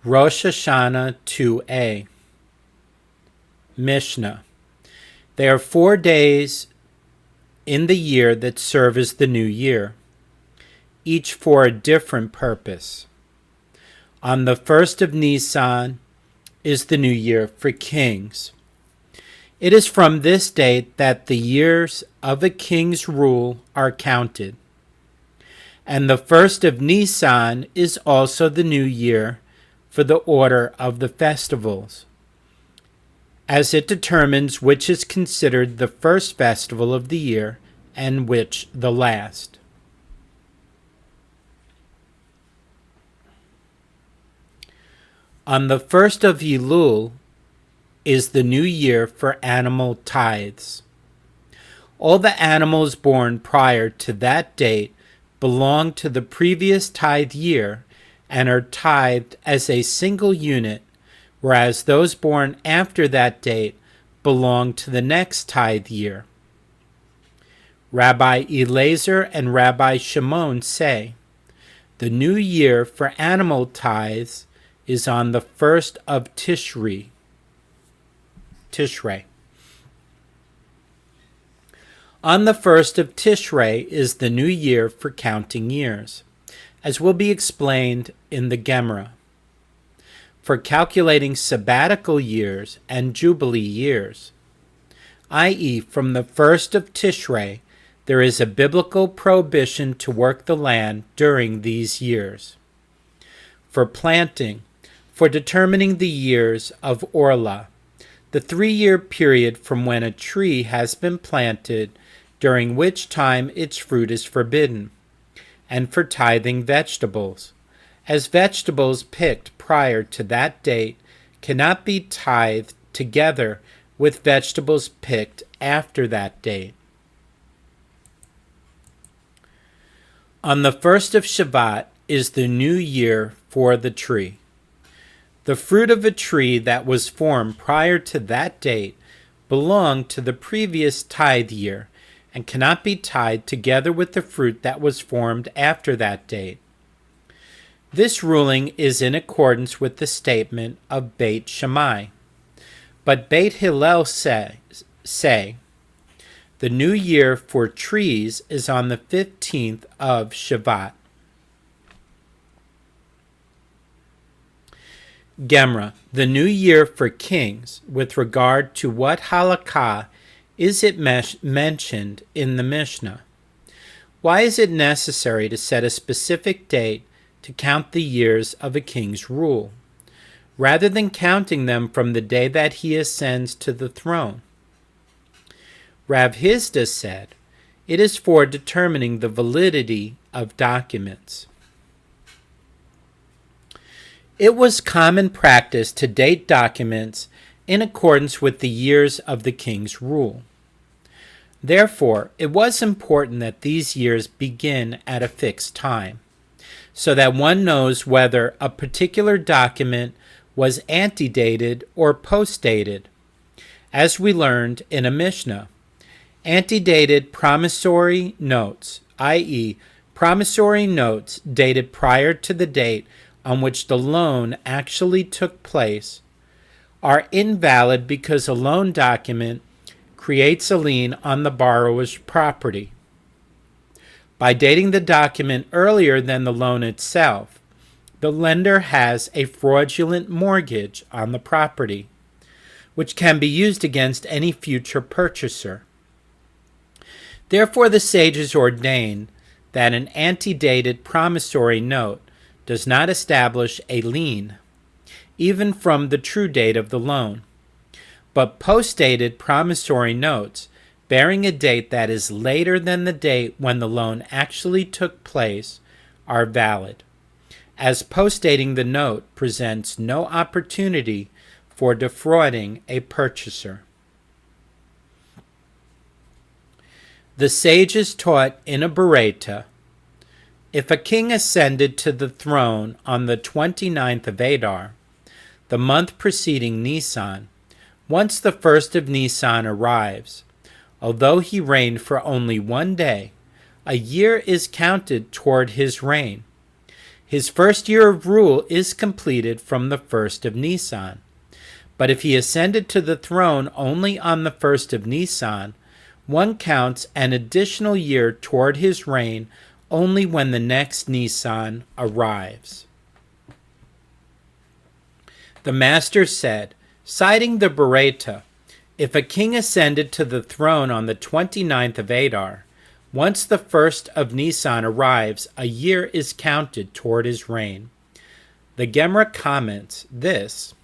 Rosh Hashanah 2a. Mishnah. There are 4 days in the year that serve as the new year, each for a different purpose. On the 1st of Nisan is the new year for kings. It is from this date that the years of a king's rule are counted. And the 1st of Nisan is also the new year for the order of the festivals, as it determines which is considered the first festival of the year and which the last. On the 1st of Elul is the new year for animal tithes. All the animals born prior to that date belong to the previous tithe year and are tithed as a single unit, whereas those born after that date belong to the next tithe year. Rabbi Elazar and Rabbi Shimon say, the new year for animal tithes is on the 1st of Tishrei. On the 1st of Tishrei is the new year for counting years, as will be explained in the Gemara. For calculating sabbatical years and jubilee years, i.e., from the 1st of Tishrei, there is a biblical prohibition to work the land during these years. For planting, for determining the years of Orlah, the 3-year period from when a tree has been planted, during which time its fruit is forbidden, and for tithing vegetables, as vegetables picked prior to that date cannot be tithed together with vegetables picked after that date. On the 1st of Shevat is the new year for the tree. The fruit of a tree that was formed prior to that date belonged to the previous tithe year and cannot be tied together with the fruit that was formed after that date. This ruling is in accordance with the statement of Beit Shammai. But Beit Hillel say, the new year for trees is on the 15th of Shevat. Gemara, the new year for kings, with regard to what halakha is it mentioned in the Mishnah? Why is it necessary to set a specific date to count the years of a king's rule, rather than counting them from the day that he ascends to the throne? Rav Hizda said, it is for determining the validity of documents. It was common practice to date documents in accordance with the years of the king's rule. Therefore, it was important that these years begin at a fixed time, so that one knows whether a particular document was antedated or postdated. As we learned in a Mishnah, antedated promissory notes, i.e., promissory notes dated prior to the date on which the loan actually took place, are invalid because a loan document creates a lien on the borrower's property. By dating the document earlier than the loan itself, the lender has a fraudulent mortgage on the property, which can be used against any future purchaser. Therefore, the sages ordained that an antedated promissory note does not establish a lien, even from the true date of the loan. But postdated promissory notes, bearing a date that is later than the date when the loan actually took place, are valid, as postdating the note presents no opportunity for defrauding a purchaser. The sages taught in a Bereta, if a king ascended to the throne on the 29th of Adar, the month preceding Nisan, once the 1st of Nisan arrives, although he reigned for only 1 day, a year is counted toward his reign. His first year of rule is completed from the 1st of Nisan. But if he ascended to the throne only on the 1st of Nisan, one counts an additional year toward his reign only when the next Nisan arrives. The master said, citing the Baraita, if a king ascended to the throne on the 29th of Adar, once the 1st of Nisan arrives, a year is counted toward his reign. The Gemara comments this.